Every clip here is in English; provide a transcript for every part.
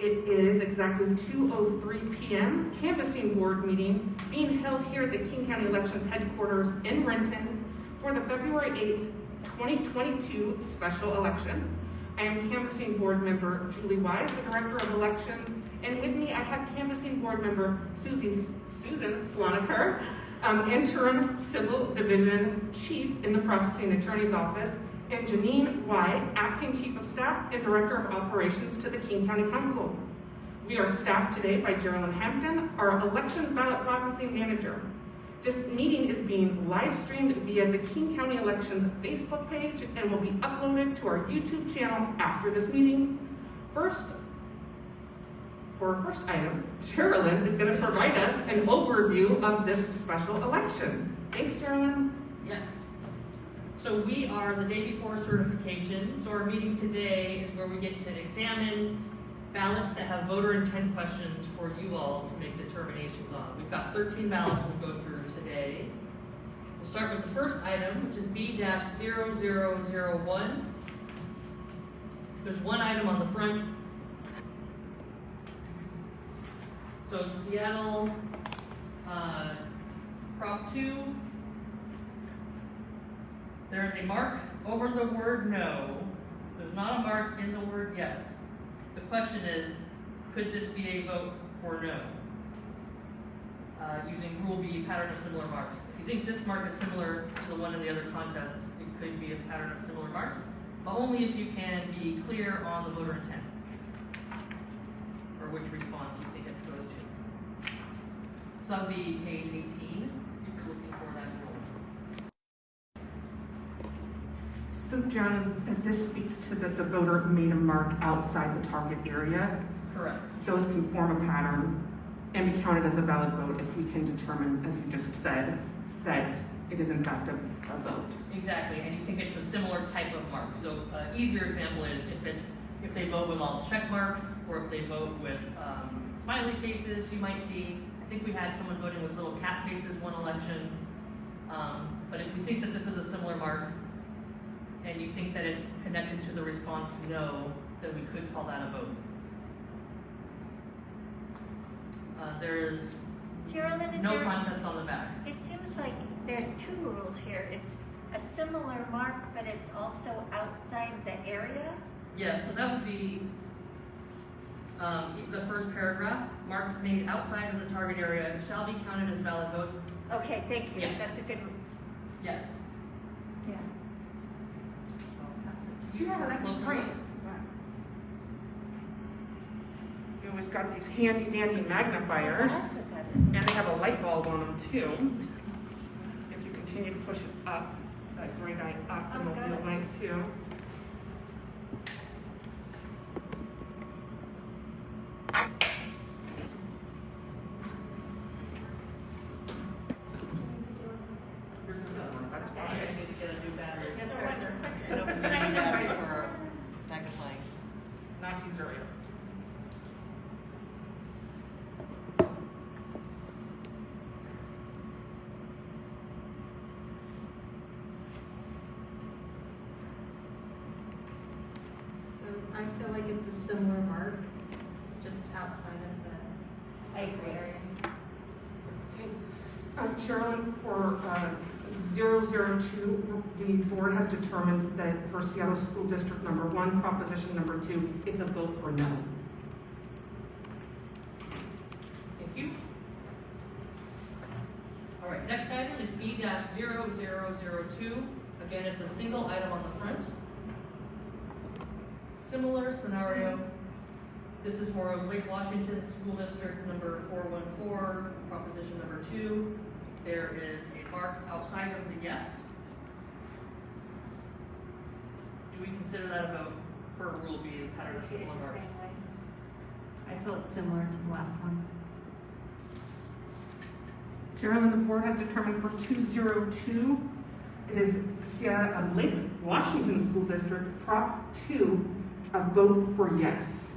It is exactly 2:03 p.m. Canvassing board meeting being held here at the King County Elections headquarters in Renton for the February 8th, 2022 special election. I am canvassing board member Julie Wise, the director of elections, and with me I have canvassing board member Susan Sloniker, interim civil division chief in the prosecuting attorney's office, and Janine White, acting chief of staff and director of operations to the King County Council. We are staffed today by Geraldine Hampton, our elections ballot processing manager. This meeting is being live streamed via the King County Elections Facebook page and will be uploaded to our YouTube channel after this meeting. For our first item, Geraldine is going to provide us an overview of this special election. Thanks, Geraldine. Yes. So we are the day before certification. So our meeting today is where we get to examine ballots that have voter intent questions for you all to make determinations on. We've got 13 ballots we'll go through today. We'll start with the first item, which is B-0001. There's one item on the front. So Seattle Prop 2. There's a mark over the word no. There's not a mark in the word yes. The question is, could this be a vote for no? Using Rule B, pattern of similar marks. If you think this mark is similar to the one in the other contest, it could be a pattern of similar marks, but only if you can be clear on the voter intent, or which response you think it goes to. So that would be page 18, if you're looking for that rule. So, John, this speaks to that the voter made a mark outside the target area. Correct. Those can form a pattern and be counted as a valid vote if we can determine, as you just said, that it is in fact a vote. Exactly, and you think it's a similar type of mark. So an easier example is if they vote with all check marks, or if they vote with smiley faces, you might see. I think we had someone voting with little cat faces one election. But if you think that this is a similar mark, and you think that it's connected to the response no, then we could call that a vote. There's Geraldine, no contest on the back. It seems like there's two rules here. It's a similar mark, but it's also outside the area. Yes, so that would be the first paragraph. Marks made outside of the target area shall be counted as valid votes. Okay, thank you. Yes. That's a good rule. Yes. Yeah. I'll pass it to You you have for a that closer right. look. You always got these handy dandy magnifiers, That's what that and they have a light bulb on them too. If you continue to push it up, that green light up, and got it'll it. be light too. Yours is that one, that's I why. need to get a new battery. That's all right. I know it's It's nice and battery bright. for magnifying. Not easier. So I feel like it's a similar mark, just outside of the area. Geraldine, for 002, the board has determined that for Seattle School District number 1, proposition number 2, it's a vote for no. Thank you. All right, next item is B-0002. Again, it's a single item on the front. Similar scenario. This is for Lake Washington School District number 414, proposition number 2. There is a mark outside of the yes. Do we consider that a vote per Rule B, pattern of similar marks? I feel it's similar to the last one. Geraldine, the board has determined for 202, it is Seattle Lake Washington School District Prop 2, a vote for yes.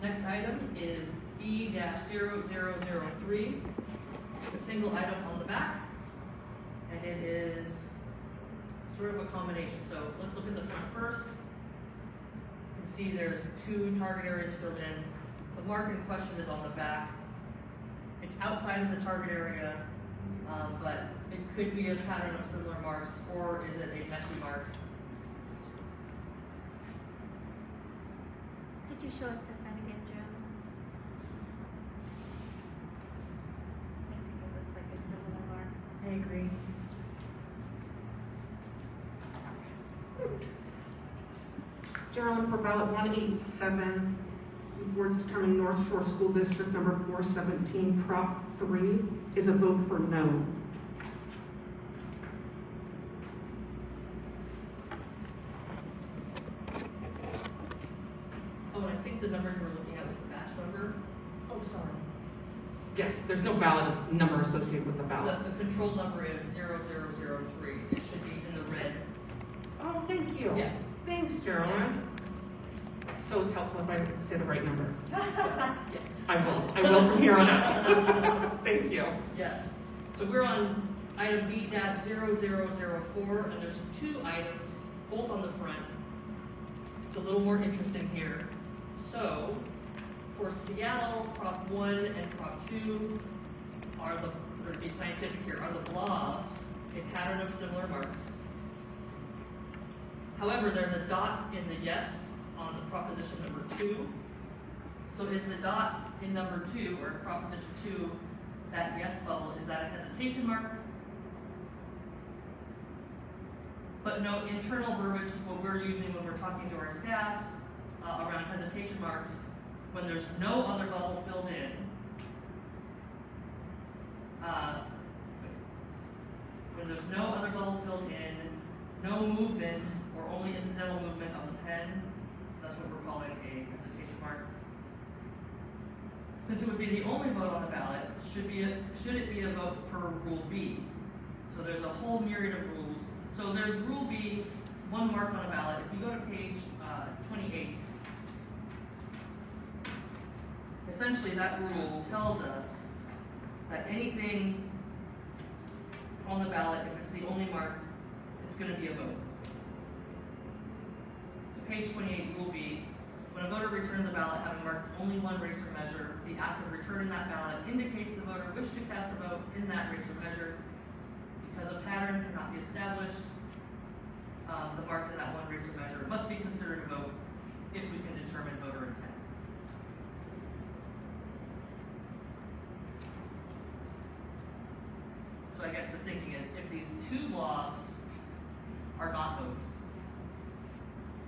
Next item is B-0003. It's a single item on the back, and it is sort of a combination. So let's look at the front first. You can see there's 2 target areas filled in. The mark in question is on the back. It's outside of the target area, but it could be a pattern of similar marks, or is it a messy mark? Could you show us the front again, Joe? I think it looks like a similar mark. I agree. Geraldine, for ballot 187, the board's determined North Shore School District number 417, Prop 3 is a vote for no. Oh, and I think the number you were looking at was the batch number. Oh, sorry. Yes, there's no ballot number associated with the ballot. The control number is 0003. It should be in the red. Oh, thank you. Yes. Thanks, Geraldine. So it's helpful if I say the right number. Yes. I will from here on out. Thank you. Yes. So we're on item B-0004, and there's 2 items, both on the front. It's a little more interesting here. So, for Seattle, Prop 1 and Prop 2 are the, or to be scientific here, are the blobs, a pattern of similar marks. However, there's a dot in the yes on the proposition number 2. So is the dot in number 2, or proposition 2, that yes bubble, is that a hesitation mark? But note, internal verbiage, what we're using when we're talking to our staff around hesitation marks, when there's no other bubble filled in, when there's no other bubble filled in, no movement or only incidental movement of the pen, that's what we're calling a hesitation mark. Since it would be the only vote on the ballot, should it be a vote per Rule B? So there's a whole myriad of rules. So there's Rule B, 1 mark on a ballot. If you go to page 28, essentially that rule tells us that anything on the ballot, if it's the only mark, it's going to be a vote. So page 28, Rule B, when a voter returns a ballot having marked only one race or measure, the act of returning that ballot indicates the voter wished to cast a vote in that race or measure. Because a pattern cannot be established, the mark in that one race or measure must be considered a vote if we can determine voter intent. So I guess the thinking is, if these 2 blobs are not votes,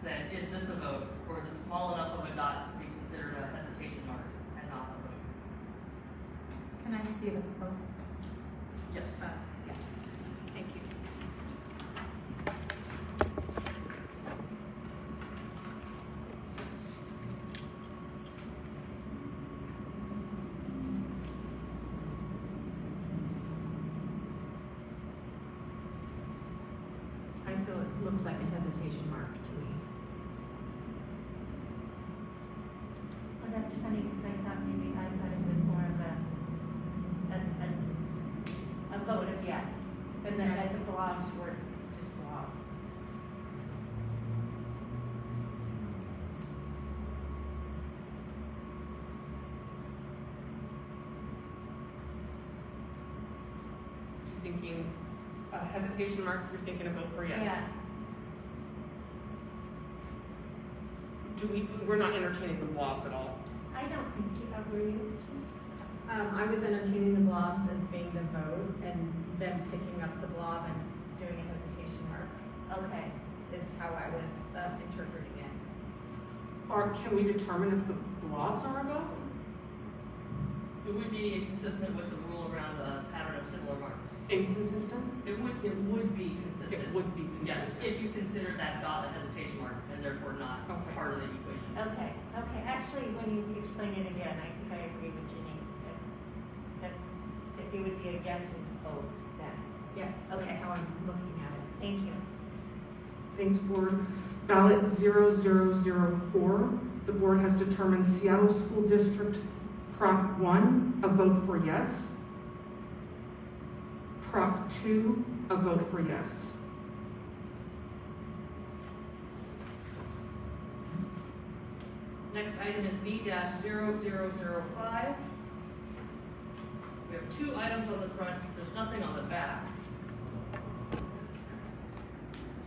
then is this a vote, or is it small enough of a dot to be considered a hesitation mark and not a vote? Can I see it up close? Yes. Yeah. Thank you. I feel it looks like a hesitation mark to me. Well, that's funny, because I thought it was more of a vote of yes, and then that the blobs were just blobs. You're thinking hesitation mark, you're thinking a vote for yes. Yes. We're not entertaining the blobs at all. I don't think were you? I was entertaining the blobs as being the vote, and then picking up the blob and doing a hesitation mark Okay. is how I was interpreting it. Or can we determine if the blobs are a vote? It would be consistent with the rule around a pattern of similar marks. Inconsistent? It would be consistent. It would be Yes, consistent. if you consider that dot a hesitation mark and therefore not Okay. part of the equation. Okay. Actually, when you explain it again, I think I agree with Ginny that it would be a yes and vote then. Yes, Okay. that's how I'm looking at it. Thank you. Thanks, board. Ballot 0004, the board has determined Seattle School District Prop 1, a vote for yes. Prop 2, a vote for yes. Next item is B-0005. We have two items on the front, there's nothing on the back.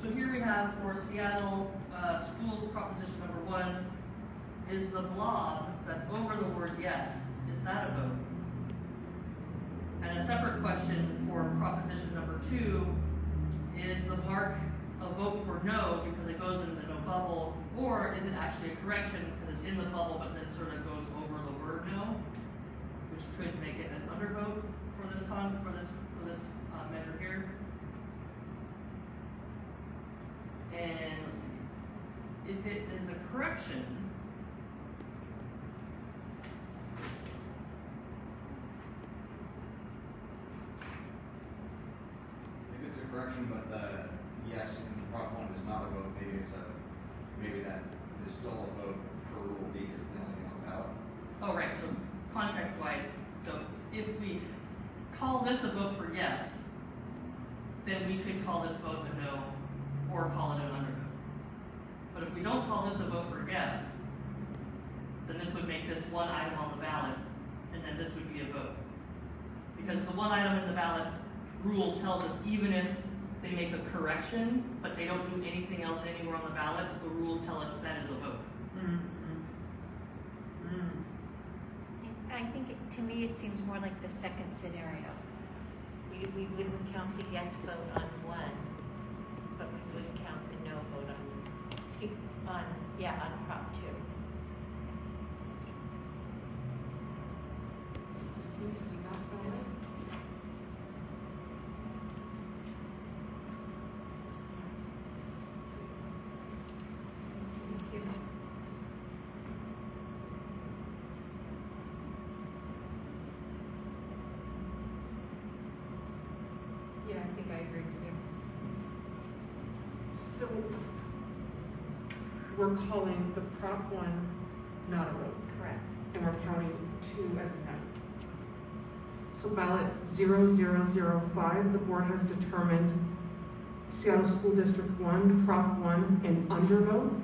So here we have for Seattle Schools Proposition number 1, is the blob that's over the word yes, is that a vote? And a separate question for Proposition number 2, is the mark a vote for no because it goes into the no bubble, or is it actually a correction because it's in the bubble but then sort of goes over the word no, which could make it an undervote for this measure here. And let's see, if it is a correction, If it's a correction, but the yes in Prop 1 is not a vote, maybe that is still a vote for Rule B because it's the only thing on the ballot. oh right, so context-wise, so if we call this a vote for yes, then we could call this vote a no, or call it an undervote. But if we don't call this a vote for yes, then this would make this one item on the ballot, and then this would be a vote. Because the one item in the ballot rule tells us even if they make a correction, but they don't do anything else anywhere on the ballot, the rules tell us that is a vote. I think, to me, it seems more like the second scenario. We wouldn't count the yes vote on 1, but we would count the no vote on Prop 2. Can you see that, Phyllis? Yeah, I think I agree with you. So we're calling the Prop 1 not a vote, Correct. and we're counting 2 as a no. So ballot 0005, the board has determined Seattle School District 1, Prop 1, an undervote.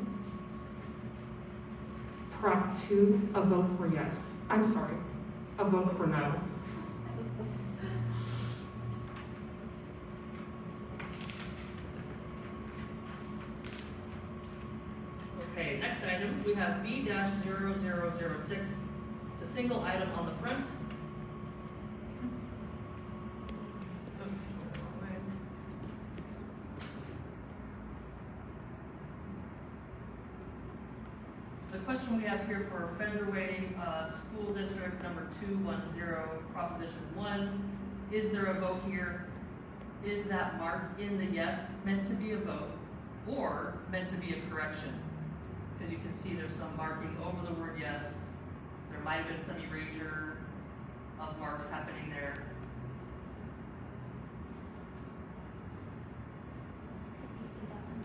Prop 2, a vote for yes. I'm sorry, a vote for no. Okay, next item, we have B-0006. It's a single item on the front. The question we have here for Federway School District number 210, Proposition 1, is there a vote here? Is that mark in the yes meant to be a vote or meant to be a correction? Because you can see there's some marking over the word yes. There might have been some erasure of marks happening there. You see that one?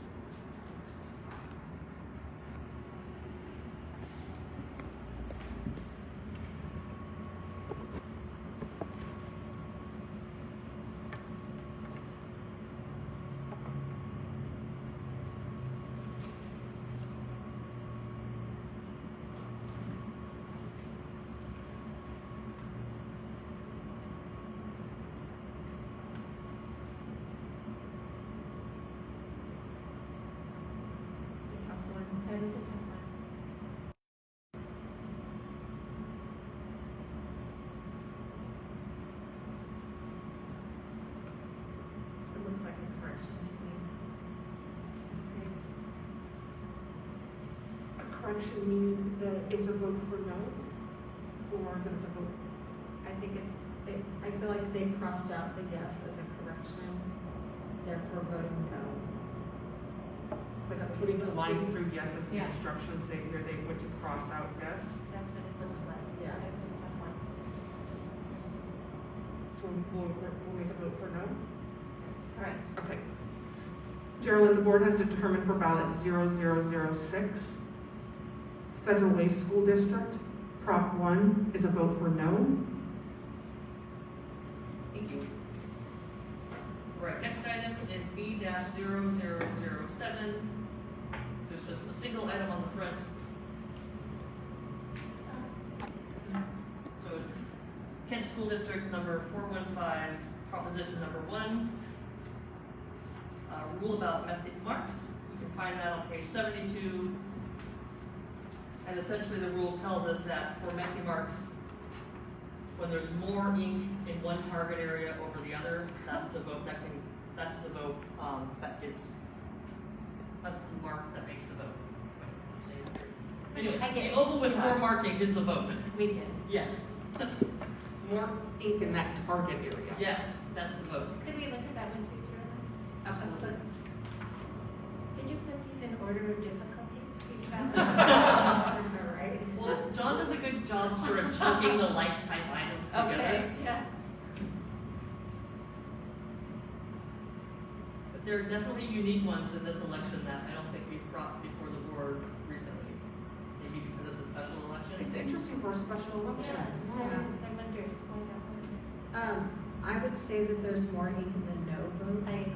It's a tough one. That is a tough one. It looks like a correction to me. A correction meaning that it's a vote for no, or that it's a vote. I think I feel like they crossed out the yes as a correction, therefore voting no. Like So putting the let's lines see. through yes as the Yeah. instructions say here, they went to cross out yes. That's what it looks like. Yeah. It's a tough one. So we'll make a vote for no? Correct. Okay. Geraldine, the board has determined for ballot 0006, Federal Way School District, Prop 1 is a vote for no. Thank you. Right, next item is B-0007. There's just a single item on the front. Kent School District number 415, proposition number 1, rule about messy marks. You can find that on page 72. And essentially the rule tells us that for messy marks, when there's more ink in one target area over the other, that's the vote that that's the mark that makes the vote. Anyway, I get the it. oval with more marking is the vote. We did. Yes. More ink in that target area. Yes, that's the vote. Could we look at that one too, Carolyn? Absolutely. Did you put these in order of difficulty? These ballots? Right? Well, John does a good job sort of chunking the like type items together. Okay, yeah. But there are definitely unique ones in this election that I don't think we've brought before the board recently. Maybe because it's a special election. It's interesting for a special election. Yeah, I wondered why that was. I would say that there's more ink in the no vote. I agree.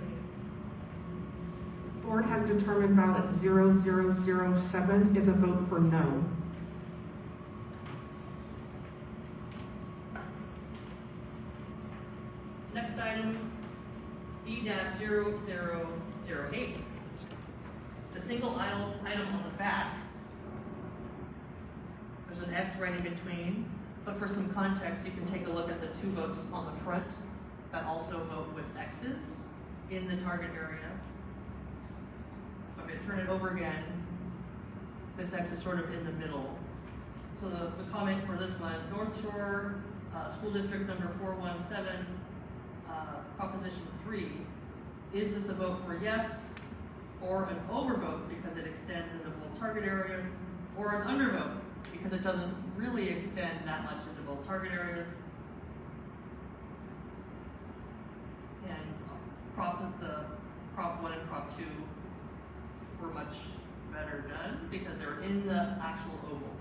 Board has determined ballot 0007 is a vote for no. Next item, B-0008. It's a single item on the back. There's an X right in between, but for some context, you can take a look at the 2 votes on the front that also vote with X's in the target area. So I'm going to turn it over again. This X is sort of in the middle. So the comment for this one, North Shore School District number 417, proposition 3, is this a vote for yes, or an overvote because it extends into both target areas, or an undervote because it doesn't really extend that much into both target areas? And Prop 1 and Prop 2 were much better done because they're in the actual oval.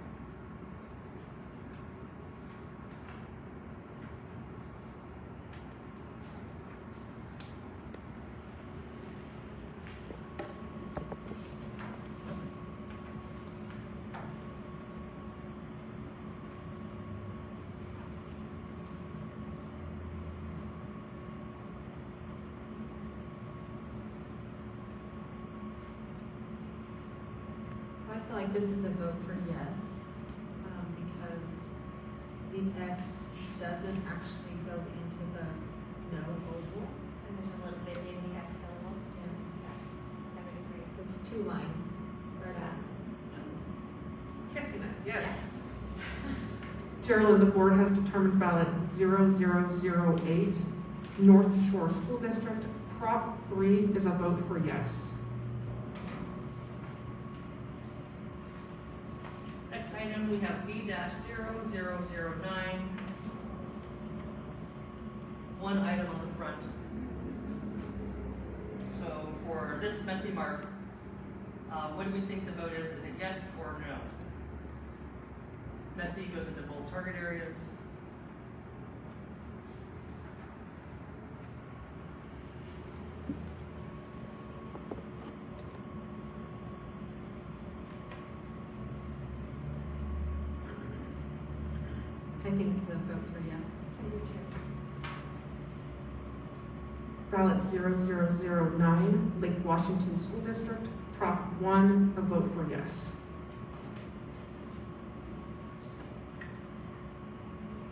I feel like this is a vote for yes, because the X doesn't actually go into the no oval. And there's a little bit in the X oval. Yes. I would agree. It's 2 lines right out. Kissing it, yes. Geraldine, the board has determined ballot 0008, North Shore School District, Prop 3 is a vote for yes. Next item, we have B-0009. One item on the front. So for this messy mark, what do we think the vote is? Is it yes or no? Messy goes into both target areas. I think it's a vote for yes. I do too. Ballot 0009, Lake Washington School District, Prop 1, a vote for yes.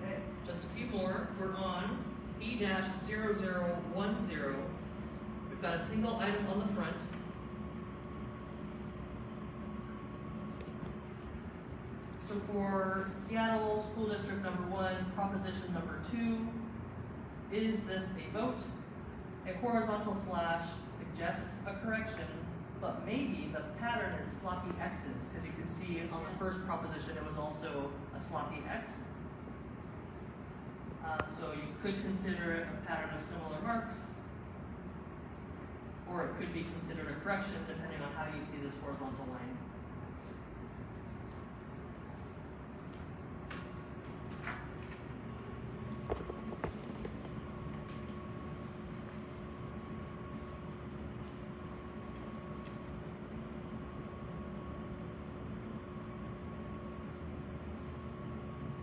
Okay, just a few more. We're on B-0010. We've got a single item on the front. So for Seattle School District number 1, proposition number 2, is this a vote? A horizontal slash suggests a correction, but maybe the pattern is sloppy X's, because you can see on the first proposition it was also a sloppy X. So you could consider it a pattern of similar marks, or it could be considered a correction depending on how you see this horizontal line.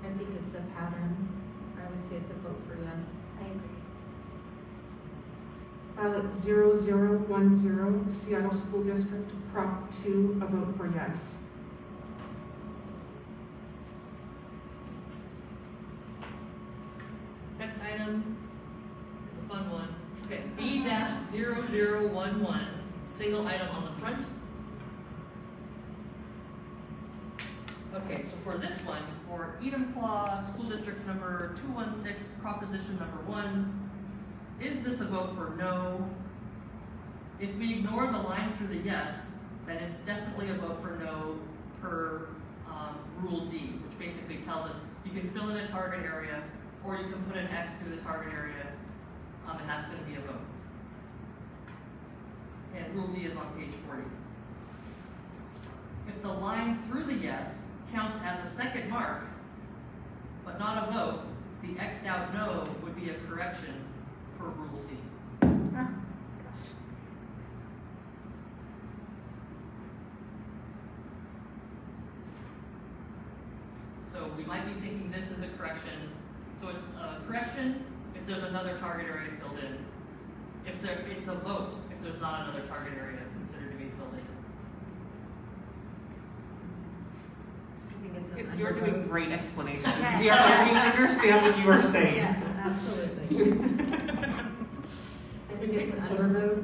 I think it's a pattern. I would say it's a vote for yes. I agree. Ballot 0010, Seattle School District, Prop 2, a vote for yes. Next item is a fun one. Okay, B-0011, single item on the front. Okay, so for this one, for Enumclaw School District number 216, proposition number 1, is this a vote for no? If we ignore the line through the yes, then it's definitely a vote for no per Rule D, which basically tells us you can fill in a target area or you can put an X through the target area, and that's going to be a vote. And Rule D is on page 40. If the line through the yes counts as a second mark, but not a vote, the X'd out no would be a correction per Rule C. So we might be thinking this is a correction. So it's a correction if there's another target area filled in. It's a vote if there's not another target area considered to be filled in. I think it's an You're doing undervote. great explanations. Yes. We understand what you are saying. Yes, absolutely. I think it's an undervote.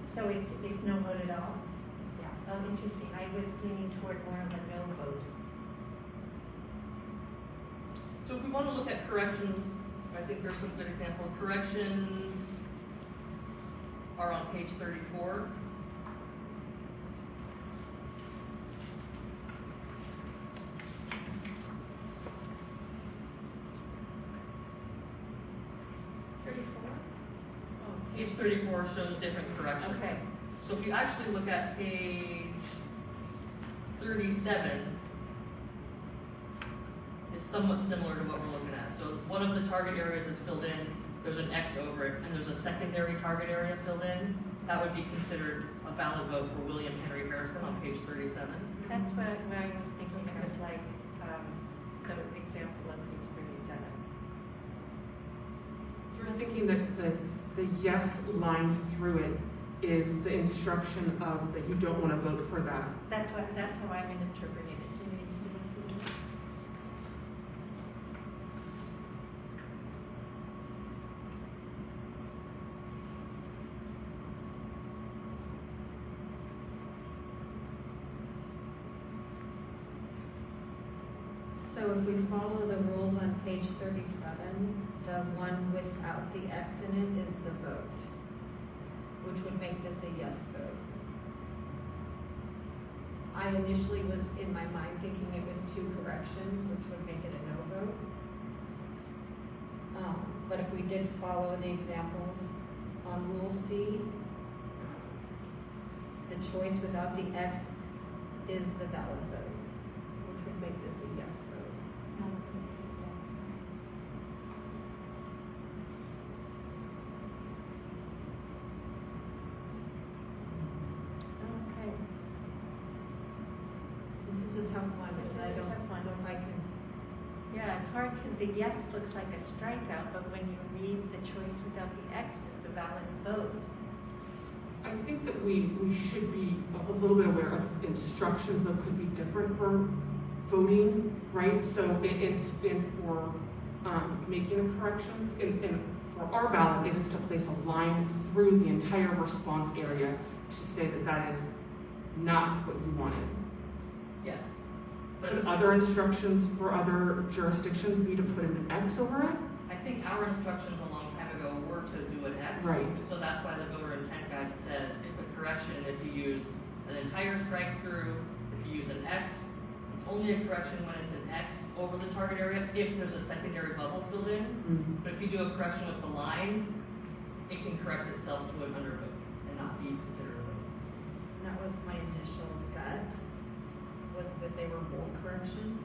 So, So it's no vote at all? yeah. Oh, interesting. I was leaning toward more of a no vote. So if we want to look at corrections, I think there's some good example. Correction are on page 34. Page 34 shows different corrections. Okay. So if you actually look at page 37, it's somewhat similar to what we're looking at. So one of the target areas is filled in, there's an X over it, and there's a secondary target area filled in. That would be considered a valid vote for William Henry Harrison on page 37. That's what I was thinking. It was like the example on page 37. You're thinking that the yes line through it is the instruction of that you don't want to vote for that. That's how I'm interpreting it. Do you see? So if we follow the rules on page 37, the one without the X in it is the vote, which would make this a yes vote. I initially was in my mind thinking it was 2 corrections, which would make it a no vote. But if we did follow the examples on Rule C, the choice without the X is the valid vote, which would make this a yes vote. Okay. This is a tough one This because is I a don't tough one. know if I can. Yeah, it's hard because the yes looks like a strikeout, but when you read the choice without the X is the valid vote. I think that we should be a little bit aware of instructions that could be different for voting, right? So it's for making a correction, and for our ballot, it is to place a line through the entire response area to say that that is not what you wanted. Yes. Could other instructions for other jurisdictions be to put an X over it? I think our instructions a long time ago were to do an X. Right. So that's why the voter intent guide says it's a correction if you use an entire strike through, if you use an X. It's only a correction when it's an X over the target area if there's a secondary bubble filled in. Mm-hmm. But if you do a correction with the line, it can correct itself to an undervote and not be considered a vote. That was my initial gut, was that they were both corrections.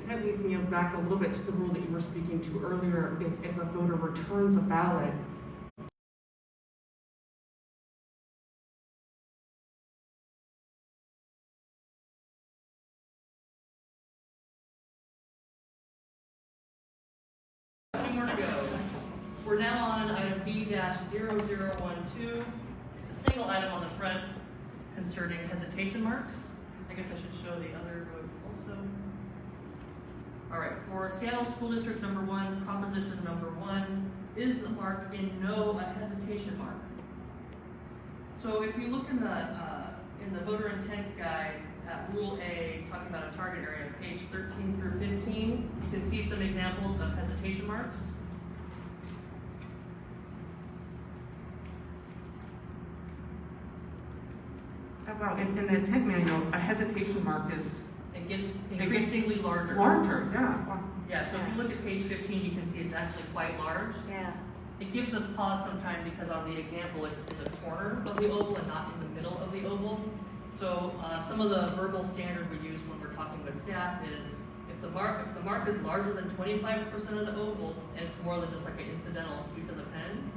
That leads me back a little bit to the rule that you were speaking to earlier, is if a voter returns a ballot we're now on item B-0012. It's a single item on the front concerning hesitation marks. I guess I should show the other vote also. All right, for Seattle School District number 1, proposition number 1, is the mark in no a hesitation mark? So if you look in the voter intent guide at Rule A, talking about a target area, page 13 through 15, you can see some examples of hesitation marks. Wow, in the intent manual, a hesitation mark is It gets increasingly larger. larger, yeah. Wow. Yeah, so if you look at page 15, you can see it's actually quite large. Yeah. It gives us pause sometimes because on the example, it's in the corner of the oval and not in the middle of the oval. So some of the verbal standard we use when we're talking with staff is if the mark is larger than 25% of the oval and it's more than just like an incidental sweep of the pen,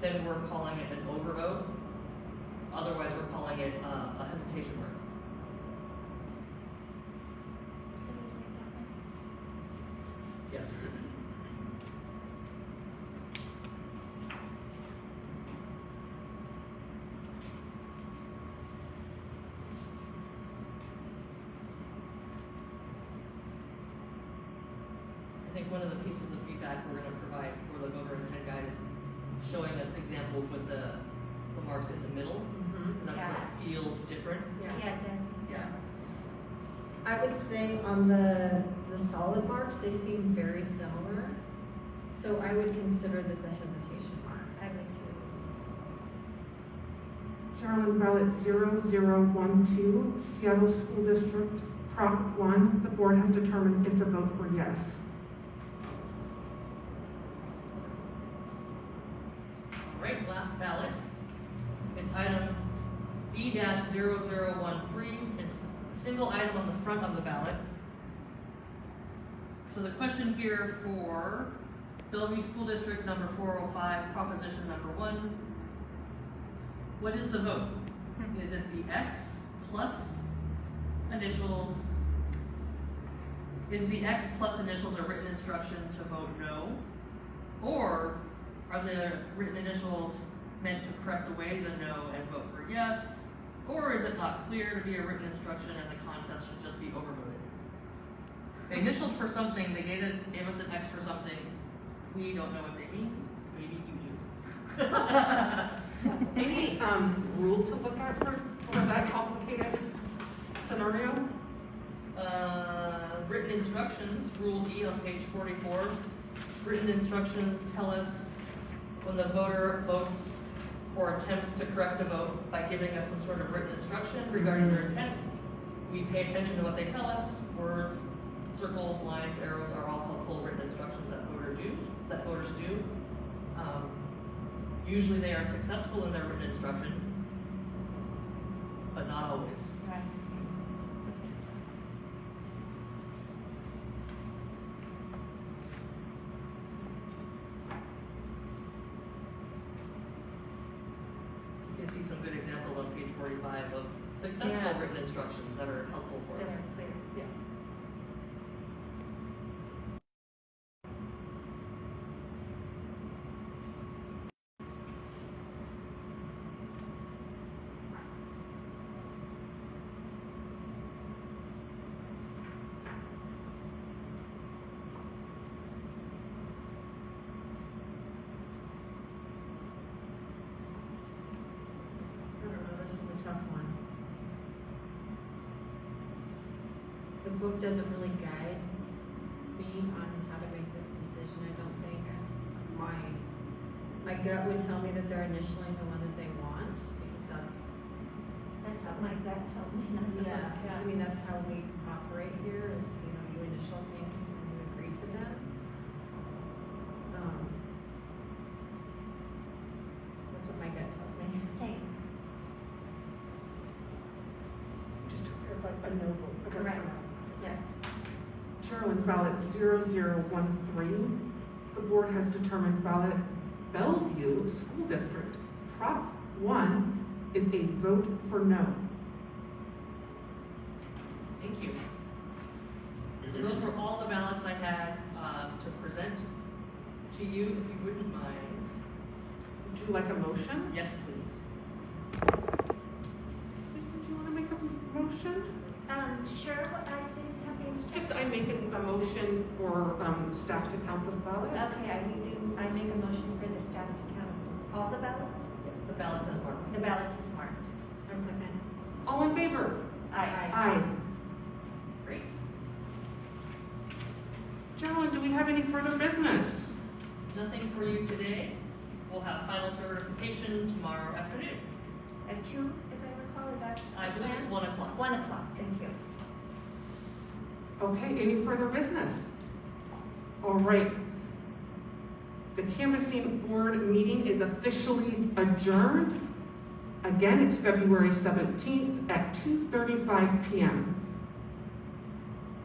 then we're calling it an overvote. Otherwise, we're calling it a hesitation mark. Yes. I think one of the pieces of feedback we're going to provide for the voter intent guide is showing us examples with the marks in the middle, because that's what feels different. Yeah, it does. Yeah. I would say on the solid marks, they seem very similar. So I would consider this a hesitation mark. I would too. Maryland ballot 0012, Seattle School District, Prop 1, the board has determined it's a vote for yes. All right, last ballot. It's item B-0013. It's a single item on the front of the ballot. So the question here for Bellevue School District number 405, proposition number 1. What is the vote? Is it the X plus initials? Is the X plus initials a written instruction to vote no? Or are the written initials meant to correct away the no and vote for yes? Or is it not clear to be a written instruction and the contest should just be overvoted? They initialed for something, they gave us an X for something. We don't know what they mean. Maybe you do. Any rule to look at for that complicated scenario? Written instructions, Rule E on page 44. Written instructions tell us when the voter votes or attempts to correct a vote by giving us some sort of written instruction regarding their intent. We pay attention to what they tell us. Words, circles, lines, arrows are all helpful written instructions that voters do. Usually they are successful in their written instruction, but not always. Right. You can see some good examples on page 45 of successful Yeah. written instructions that are helpful for That us. are clear. Yeah. I don't know, this is a tough one. The book doesn't really guide me on how to make this decision, I don't think. My gut would tell me that they're initialing the one that they want, because that's, That's what my gut told me. Not the yeah, book. I mean, that's how we operate here, is, you initial things when you agree to them. That's what my gut tells me. Same. Just to clarify, a no vote. Correct. Yes. Maryland ballot 0013, the board has determined ballot Bellevue School District, Prop 1, is a vote for no. Thank you. Those were all the ballots I had to present. to you, if you wouldn't mind. Would you like a motion? Yes, please. Lisa, do you want to make a motion? Sure, I didn't have the instructions. Just, I make a motion for staff to count this ballot. Okay, I make a motion for the staff to count all the ballots? The ballot says mark. The ballots is marked. A second. All in favor? Aye. Aye. Great. Joan, do we have any further business? Nothing for you today. We'll have final certification tomorrow afternoon. At 2, as I recall, is that? I believe it's 1 o'clock. 1 o'clock, thank you. Okay, any further business? All right. The canvassing board meeting is officially adjourned. Again, it's February 17th at 2:35 p.m.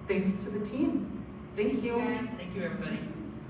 Thanks to the team. Thank you. Guys. Thank you, everybody.